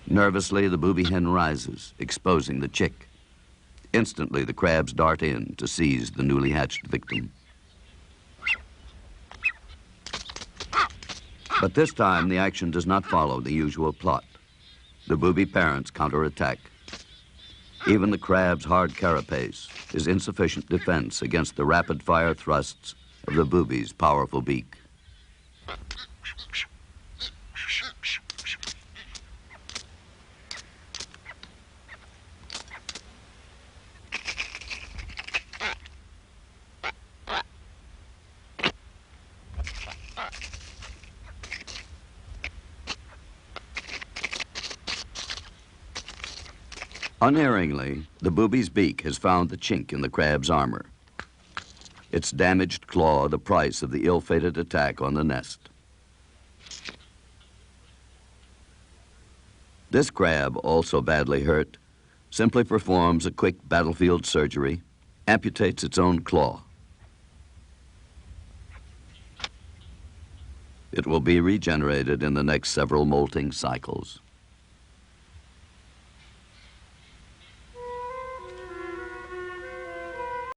Nervously, the booby hen rises, exposing the chick. Instantly, the crabs dart in to seize the newly hatched victim. But this time, the action does not follow the usual plot. The booby parents counterattack. Even the crab's hard carapace is insufficient defense against the rapid-fire thrusts of the booby's powerful beak. Unerringly, the booby's beak has found the chink in the crab's armor. Its damaged claw the price of the ill-fated attack on the nest. This crab, also badly hurt, simply performs a quick battlefield surgery, amputates its own claw. It will be regenerated in the next several molting cycles.